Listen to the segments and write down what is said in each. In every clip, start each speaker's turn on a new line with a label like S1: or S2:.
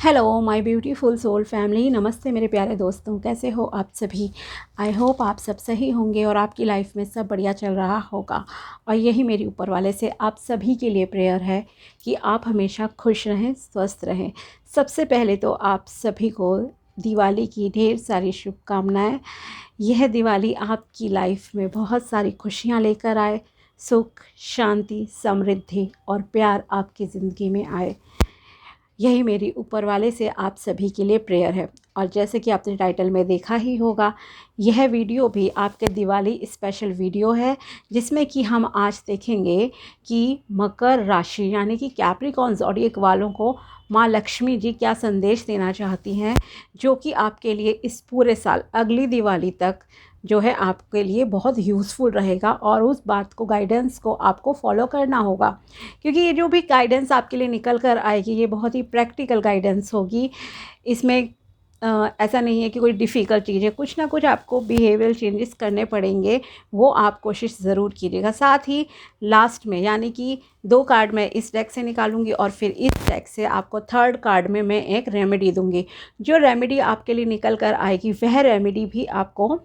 S1: Hello my beautiful soul family. नमस्ते मेरे प्यारे दोस्तों, कैसे हो आप सभी। आई होप आप सब सही होंगे और आपकी लाइफ में सब बढ़िया चल रहा होगा। और यही मेरी ऊपर वाले से आप सभी के लिए प्रेयर है कि आप हमेशा खुश रहें, स्वस्थ रहें। सबसे पहले तो आप सभी को दिवाली की ढेर सारी शुभकामनाएं। यह दिवाली आपकी लाइफ में बहुत सारी खुशियाँ लेकर आए, सुख, शांति, समृद्धि और प्यार आपकी ज़िंदगी में आए। यही मेरी ऊपर वाले से आप सभी के लिए प्रेयर है। और जैसे कि आपने टाइटल में देखा ही होगा, यह वीडियो भी आपके दिवाली स्पेशल वीडियो है, जिसमें कि हम आज देखेंगे कि मकर राशि यानी कि कैप्रिकॉन ज़ोडिएक वालों को माँ लक्ष्मी जी क्या संदेश देना चाहती हैं, जो कि आपके लिए इस पूरे साल अगली दिवाली तक जो है आपके लिए बहुत यूज़फुल रहेगा। और उस बात को, गाइडेंस को आपको फॉलो करना होगा, क्योंकि ये जो भी गाइडेंस आपके लिए निकल कर आएगी ये बहुत ही प्रैक्टिकल गाइडेंस होगी। इसमें ऐसा नहीं है कि कोई डिफ़िकल्ट चीज़ है, कुछ ना कुछ आपको बिहेवियरल चेंजेस करने पड़ेंगे, वो आप कोशिश ज़रूर कीजिएगा। साथ ही लास्ट में यानी कि 2 कार्ड मैं इस डेक से निकालूंगी और फिर इस डेक से आपको थर्ड कार्ड में मैं एक रेमेडी दूंगी। जो रेमेडी आपके लिए निकल कर आएगी वह रेमेडी भी आपको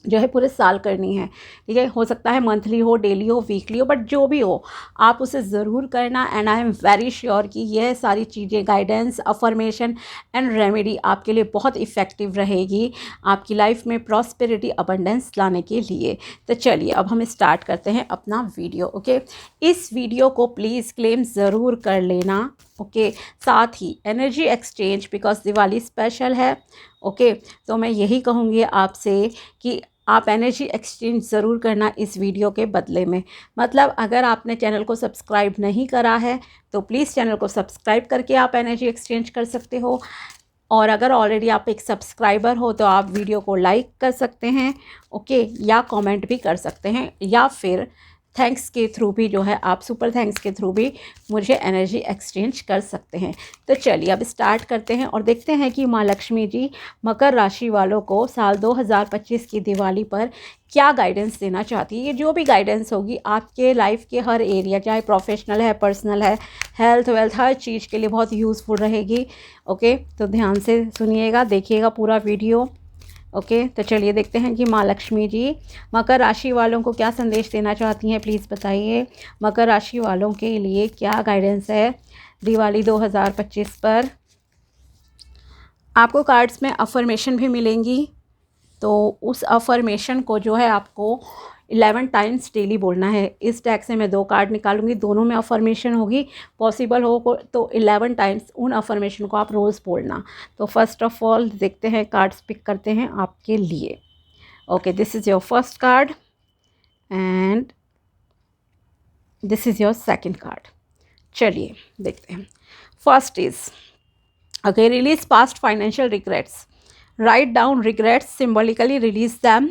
S1: जो है पूरे साल करनी है, ठीक है। हो सकता है मंथली हो, डेली हो, वीकली हो, बट जो भी हो आप उसे ज़रूर करना। And I am very sure कि यह सारी चीज़ें, गाइडेंस, अफर्मेशन एंड रेमेडी आपके लिए बहुत इफ़ेक्टिव रहेगी आपकी लाइफ में प्रॉस्पेरिटी, अबंडेंस लाने के लिए। तो चलिए अब हम स्टार्ट करते हैं अपना वीडियो। ओके, इस वीडियो को प्लीज़ क्लेम ज़रूर कर लेना। ओके, साथ ही energy exchange, because Diwali special है। ओके, तो मैं यही कहूँगी आपसे कि आप एनर्जी एक्सचेंज ज़रूर करना इस वीडियो के बदले में। मतलब अगर आपने चैनल को सब्सक्राइब नहीं करा है तो प्लीज़ चैनल को सब्सक्राइब करके आप एनर्जी एक्सचेंज कर सकते हो। और अगर ऑलरेडी आप एक सब्सक्राइबर हो तो आप वीडियो को लाइक कर सकते हैं, ओके, या कमेंट भी कर सकते हैं, या फिर थैंक्स के थ्रू भी जो है आप सुपर थैंक्स के थ्रू भी मुझे एनर्जी एक्सचेंज कर सकते हैं। तो चलिए अब स्टार्ट करते हैं और देखते हैं कि माँ लक्ष्मी जी मकर राशि वालों को साल 2025 की दिवाली पर क्या गाइडेंस देना चाहती है। ये जो भी गाइडेंस होगी आपके लाइफ के हर एरिया, चाहे प्रोफेशनल है, पर्सनल है, हेल्थ वेल्थ, हर चीज़ के लिए बहुत यूज़फुल रहेगी। ओके, तो ध्यान से सुनिएगा, देखिएगा पूरा वीडियो। ओके, तो चलिए देखते हैं कि माँ लक्ष्मी जी मकर राशि वालों को क्या संदेश देना चाहती हैं। प्लीज़ बताइए मकर राशि वालों के लिए क्या गाइडेंस है दिवाली 2025 पर। आपको कार्ड्स में अफर्मेशन भी मिलेंगी, तो उस अफर्मेशन को जो है आपको 11 टाइम्स डेली बोलना है। इस डेक से मैं 2 कार्ड निकालूंगी, दोनों में अफर्मेशन होगी। पॉसिबल हो तो 11 टाइम्स उन अफर्मेशन को आप रोज़ बोलना। तो फर्स्ट ऑफ ऑल देखते हैं, कार्ड्स पिक करते हैं आपके लिए। Okay, this is your first card and this is your second card. चलिए देखते हैं। First is okay, release past financial regrets. Write down regrets, symbolically release them.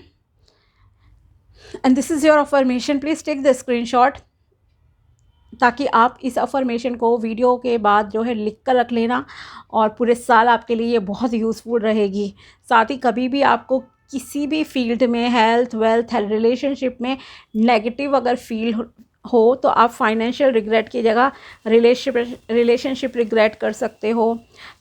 S1: And this is your affirmation. Please take the screenshot ताकि आप इस affirmation को video के बाद जो है लिख कर रख लेना, और पूरे साल आपके लिए ये बहुत यूज़फुल रहेगी। साथ ही कभी भी आपको किसी भी फील्ड में, हेल्थ वेल्थ, रिलेशनशिप में नेगेटिव अगर फील हो तो आप फाइनेंशियल रिग्रेट की जगह रिलेशनशिप रिग्रेट कर सकते हो,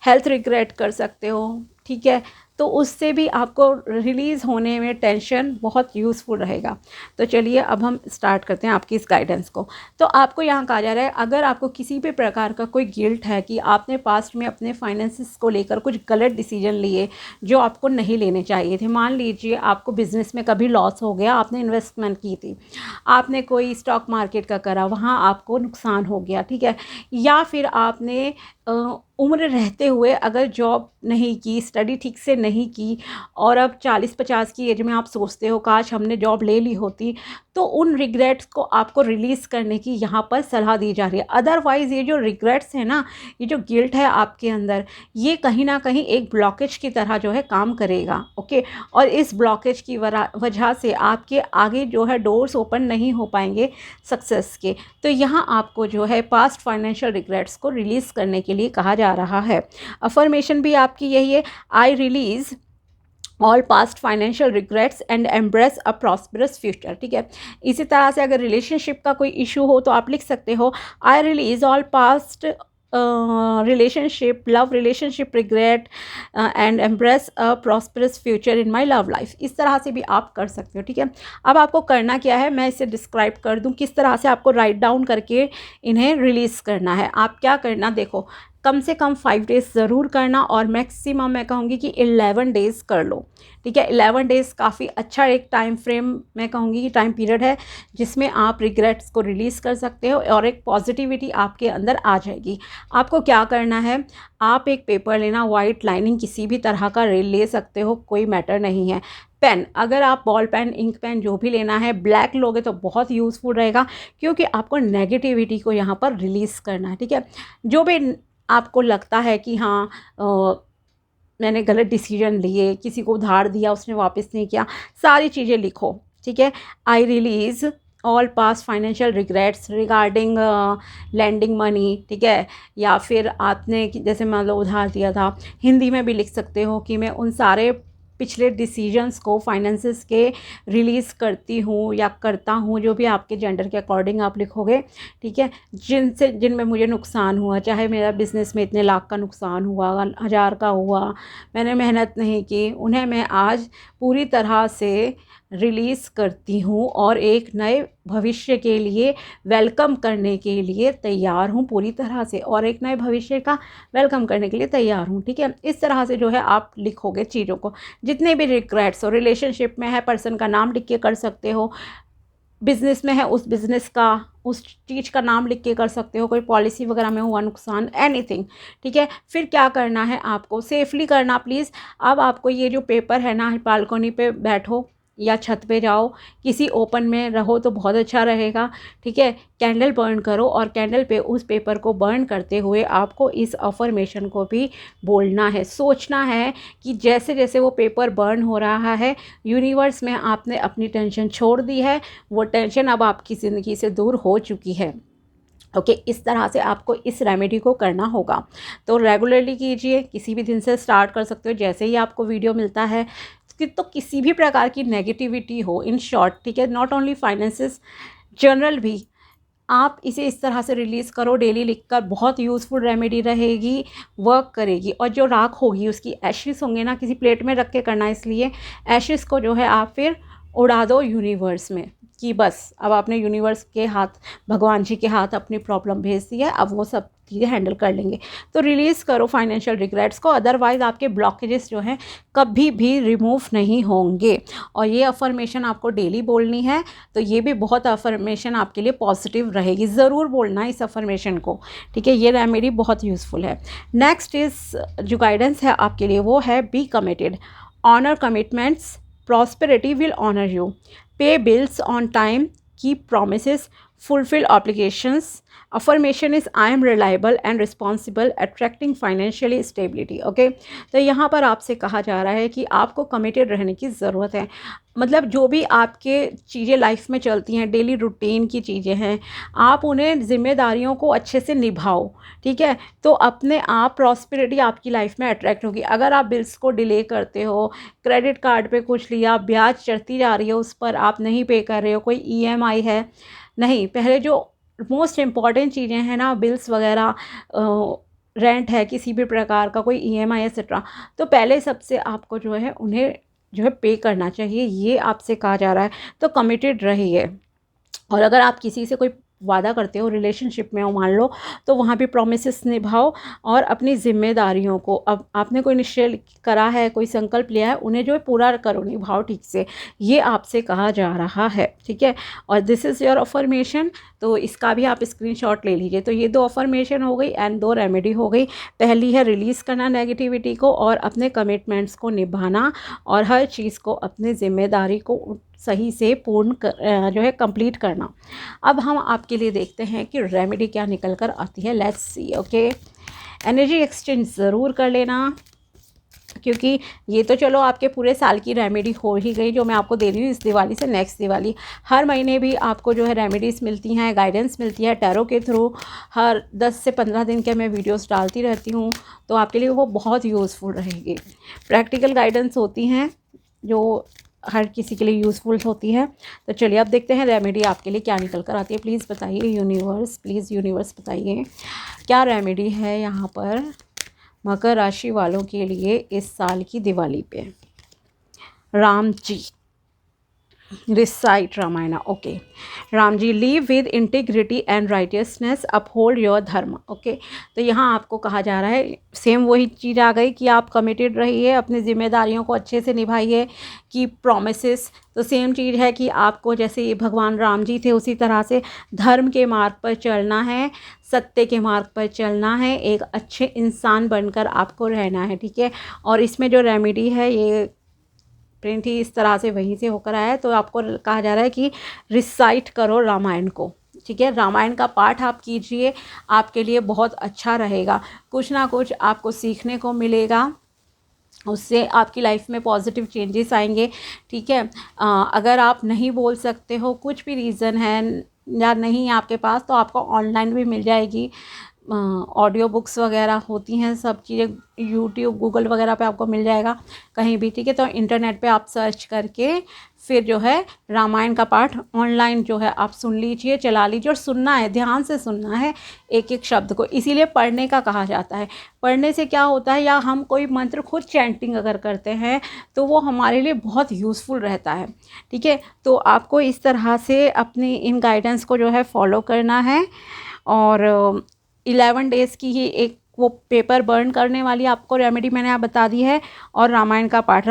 S1: हेल्थ रिग्रेट कर सकते हो, ठीक है। तो उससे भी आपको रिलीज़ होने में टेंशन बहुत यूज़फुल रहेगा। तो चलिए अब हम स्टार्ट करते हैं आपकी इस गाइडेंस को। तो आपको यहाँ कहा जा रहा है, अगर आपको किसी भी प्रकार का कोई गिल्ट है कि आपने पास्ट में अपने फाइनेंसिस को लेकर कुछ गलत डिसीजन लिए जो आपको नहीं लेने चाहिए थे। मान लीजिए आपको बिज़नेस में कभी लॉस हो गया, आपने इन्वेस्टमेंट की थी, आपने कोई स्टॉक मार्केट का करा, वहाँ आपको नुकसान हो गया, ठीक है। या फिर आपने उम्र रहते हुए अगर जॉब नहीं की, स्टडी ठीक से नहीं की, और अब 40-50 की एज में आप सोचते हो काश हमने जॉब ले ली होती, तो उन रिग्रेट्स को आपको रिलीज़ करने की यहाँ पर सलाह दी जा रही है। अदरवाइज़ ये जो रिग्रेट्स है ना, ये जो गिल्ट है आपके अंदर, ये कहीं ना कहीं एक ब्लॉकेज की तरह जो है काम करेगा। ओके, और इस ब्लॉकेज की वजह से आपके आगे जो है डोर्स ओपन नहीं हो पाएंगे सक्सेस के। तो यहाँ आपको जो है पास्ट फाइनेंशियल रिग्रेट्स को रिलीज़ करने के लिए कहा जा रहा है। अफर्मेशन भी आपकी यही है, I release all past financial regrets and embrace a prosperous future, ठीक है। इसी तरह से अगर रिलेशनशिप का कोई इशू हो तो आप लिख सकते हो, I release all past relationship, love relationship, regret and embrace a prosperous future in my love life. इस तरह से भी आप कर सकते हो, ठीक है। अब आपको करना क्या है, मैं इसे डिस्क्राइब कर दूं किस तरह से आपको राइट डाउन करके इन्हें रिलीज़ करना है। आप क्या करना, देखो, कम से कम 5 डेज़ ज़रूर करना, और मैक्सिमम मैं कहूँगी कि 11 डेज़ कर लो, ठीक है। 11 डेज़ काफ़ी अच्छा एक टाइम फ्रेम, मैं कहूँगी कि टाइम पीरियड है, जिसमें आप रिग्रेट्स को रिलीज़ कर सकते हो और एक पॉजिटिविटी आपके अंदर आ जाएगी। आपको क्या करना है, आप एक पेपर लेना, वाइट लाइनिंग किसी भी तरह का ले सकते हो, कोई मैटर नहीं है। पेन, अगर आप बॉल पेन, इंक पेन जो भी लेना है, ब्लैक लोगे तो बहुत यूज़फुल रहेगा, क्योंकि आपको नेगेटिविटी को यहाँ पर रिलीज़ करना है, ठीक है। जो भी आपको लगता है कि हाँ मैंने गलत डिसीजन लिए, किसी को उधार दिया उसने वापस नहीं किया, सारी चीज़ें लिखो, ठीक है। I release all past financial regrets regarding landing money, ठीक है। या फिर आपने जैसे मान लो उधार दिया था, हिंदी में भी लिख सकते हो कि मैं उन सारे पिछले डिसीजंस को फाइनेंसेस के रिलीज़ करती हूँ या करता हूँ, जो भी आपके जेंडर के अकॉर्डिंग आप लिखोगे, ठीक है। जिनमें मुझे नुकसान हुआ, चाहे मेरा बिज़नेस में इतने लाख का नुकसान हुआ, 1000 का हुआ, मैंने मेहनत नहीं की, उन्हें मैं आज पूरी तरह से रिलीज़ करती हूँ और एक नए भविष्य के लिए वेलकम करने के लिए तैयार हूँ पूरी तरह से, और एक नए भविष्य का वेलकम करने के लिए तैयार हूँ, ठीक है। इस तरह से जो है आप लिखोगे चीज़ों को, जितने भी रिग्रेट्स हो, रिलेशनशिप में है पर्सन का नाम लिख के कर सकते हो, बिज़नेस में है उस बिज़नेस का, उस चीज़ का नाम लिख के कर सकते हो, कोई पॉलिसी वगैरह में हुआ नुकसान, एनीथिंग, ठीक है। फिर क्या करना है, आपको सेफली करना प्लीज़। अब आपको ये जो पेपर है ना, बालकनी पे बैठो या छत पे जाओ, किसी ओपन में रहो तो बहुत अच्छा रहेगा, ठीक है। कैंडल बर्न करो, और कैंडल पे उस पेपर को बर्न करते हुए आपको इस अफर्मेशन को भी बोलना है, सोचना है कि जैसे जैसे वो पेपर बर्न हो रहा है, यूनिवर्स में आपने अपनी टेंशन छोड़ दी है, वो टेंशन अब आपकी ज़िंदगी से दूर हो चुकी है। ओके, इस तरह से आपको इस रेमेडी को करना होगा। तो रेगुलरली कीजिए, किसी भी दिन से स्टार्ट कर सकते हो, जैसे ही आपको वीडियो मिलता है तो किसी भी प्रकार की नेगेटिविटी हो, इन शॉर्ट, ठीक है, नॉट ओनली फाइनेंसेस, जनरल भी, आप इसे इस तरह से रिलीज़ करो डेली लिखकर, बहुत यूज़फुल रेमेडी रहेगी, वर्क करेगी। और जो राख होगी, उसकी एशेस होंगे ना, किसी प्लेट में रख के करना, इसलिए एशेस को जो है आप फिर उड़ा दो यूनिवर्स में, कि बस अब आपने यूनिवर्स के हाथ, भगवान जी के हाथ अपनी प्रॉब्लम भेज दी है, अब वो सब चीज़ें हैंडल कर लेंगे। तो रिलीज़ करो फाइनेंशियल रिग्रेट्स को, अदरवाइज़ आपके ब्लॉकेजेस जो हैं कभी भी रिमूव नहीं होंगे। और ये अफर्मेशन आपको डेली बोलनी है, तो ये भी बहुत अफर्मेशन आपके लिए पॉजिटिव रहेगी, ज़रूर बोलना इस अफर्मेशन को, ठीक है। ये रेमेडी बहुत यूज़फुल है। नेक्स्ट इज़ जो गाइडेंस है आपके लिए, वो है be committed, honour commitments, prosperity will honor you, pay bills on time, keep promises, fulfill obligations. Affirmation is I am reliable and responsible, attracting financially stability. Okay, तो यहाँ पर आपसे कहा जा रहा है कि आपको कमिटेड रहने की ज़रूरत है। मतलब जो भी आपके चीज़ें लाइफ में चलती हैं, डेली रूटीन की चीज़ें हैं, आप उन्हें जिम्मेदारियों को अच्छे से निभाओ, ठीक है। तो अपने आप प्रॉस्पेरिटी आपकी लाइफ में अट्रैक्ट होगी। अगर आप बिल्स को डिले करते हो, क्रेडिट कार्ड पे कुछ लिया, ब्याज चढ़ती जा रही है, उस पर आप नहीं पे कर रहे हो, कोई ईएमआई है नहीं, पहले जो मोस्ट इम्पॉर्टेंट चीज़ें हैं ना, बिल्स वगैरह, रेंट है, किसी भी प्रकार का कोई ईएमआई एक्सेट्रा, तो पहले सबसे आपको जो है उन्हें जो है पे करना चाहिए, ये आपसे कहा जा रहा है। तो कमिटेड रहिए। और अगर आप किसी से कोई वादा करते हो, रिलेशनशिप में हो मान लो, तो वहाँ भी प्रॉमिसेस निभाओ, और अपनी ज़िम्मेदारियों को, अब आपने कोई निश्चय करा है, कोई संकल्प लिया है, उन्हें जो है पूरा करो, निभाओ ठीक से, ये आपसे कहा जा रहा है, ठीक है। और दिस इज़ योर अफर्मेशन, तो इसका भी आप स्क्रीनशॉट ले लीजिए। तो ये 2 अफर्मेशन हो गई एंड 2 रेमेडी हो गई। पहली है रिलीज़ करना नेगेटिविटी को, और अपने कमिटमेंट्स को निभाना, और हर चीज़ को, अपनी ज़िम्मेदारी को सही से पूर्ण जो है कंप्लीट करना। अब हम आपके लिए देखते हैं कि रेमेडी क्या निकल कर आती है। Let's see. Okay, energy exchange ज़रूर कर लेना, क्योंकि ये तो चलो आपके पूरे साल की रेमेडी हो ही गई, जो मैं आपको दे रही हूँ इस दिवाली से नेक्स्ट दिवाली। हर महीने भी आपको जो है रेमेडीज़ मिलती हैं, गाइडेंस मिलती है टैरो के थ्रू, हर 10 से 15 दिन के मैं वीडियोस डालती रहती हूँ, तो आपके लिए वो बहुत यूज़फुल रहेगी। प्रैक्टिकल गाइडेंस होती हैं जो हर किसी के लिए यूज़फुल होती है। तो चलिए अब देखते हैं रेमेडी आपके लिए क्या निकल कर आती है। प्लीज़ बताइए यूनिवर्स, प्लीज़ यूनिवर्स बताइए क्या रेमेडी है यहाँ पर मकर राशि वालों के लिए इस साल की दिवाली पे। Ram ji, recite Ramayan. Okay, Ram ji, live with integrity and righteousness, uphold your dharma. Okay, तो यहाँ आपको कहा जा रहा है सेम वही चीज़ आ गई कि आप कमिटेड रहिए, अपनी जिम्मेदारियों को अच्छे से निभाइए, कि प्रोमिसेस तो सेम चीज़ है कि आपको जैसे भगवान राम जी थे उसी तरह से धर्म के मार्ग पर चलना है, सत्य के मार्ग पर चलना है, एक अच्छे इंसान बनकर आपको रहना है। ठीक है, और इसमें जो रेमेडी है ये प्रिंट ही इस तरह से वहीं से होकर आया है। तो आपको कहा जा रहा है कि रिसाइट करो रामायण को। ठीक है, रामायण का पाठ आप कीजिए, आपके लिए बहुत अच्छा रहेगा, कुछ ना कुछ आपको सीखने को मिलेगा, उससे आपकी लाइफ में पॉजिटिव चेंजेस आएंगे। ठीक है, अगर आप नहीं बोल सकते हो, कुछ भी रीज़न है या नहीं आपके पास, तो आपको ऑनलाइन भी मिल जाएगी, ऑडियो बुक्स वगैरह होती हैं, सब चीज़ें यूट्यूब गूगल वगैरह पे आपको मिल जाएगा कहीं भी। ठीक है, तो इंटरनेट पे आप सर्च करके फिर जो है रामायण का पाठ ऑनलाइन जो है आप सुन लीजिए, चला लीजिए, और सुनना है, ध्यान से सुनना है एक एक शब्द को। इसीलिए पढ़ने का कहा जाता है। पढ़ने से क्या होता है, या हम कोई मंत्र खुद चैंटिंग अगर करते हैं तो वो हमारे लिए बहुत यूज़फुल रहता है। ठीक है, तो आपको इस तरह से अपनी इन गाइडेंस को जो है फॉलो करना है। और 11 डेज़ की ही एक वो पेपर बर्न करने वाली आपको रेमेडी मैंने आप बता दी है। और रामायण का पाठ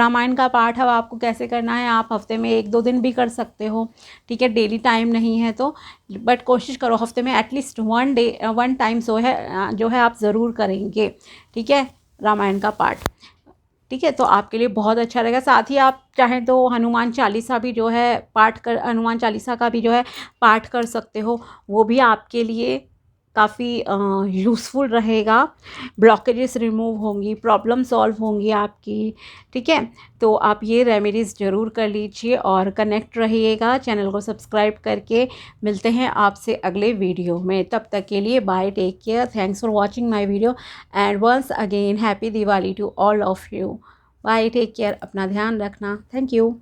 S1: अब आपको कैसे करना है, आप हफ्ते में 1-2 दिन भी कर सकते हो। ठीक है, डेली टाइम नहीं है तो, बट कोशिश करो हफ्ते में एटलीस्ट 1 टाइम जो है आप ज़रूर करेंगे। ठीक है, रामायण का पाठ। ठीक है, तो आपके लिए बहुत अच्छा रहेगा। साथ ही आप चाहें तो हनुमान चालीसा भी जो है हनुमान चालीसा का भी जो है पाठ कर सकते हो, वो भी आपके लिए काफ़ी यूज़फुल रहेगा। ब्लॉकेजेस रिमूव होंगी, प्रॉब्लम सॉल्व होंगी आपकी। ठीक है, तो आप ये रेमेडीज़ ज़रूर कर लीजिए और कनेक्ट रहिएगा चैनल को सब्सक्राइब करके। मिलते हैं आपसे अगले वीडियो में, तब तक के लिए bye, take care, thanks for watching my video and once again happy Diwali to all of you. Bye, take care, अपना ध्यान रखना, थैंक यू।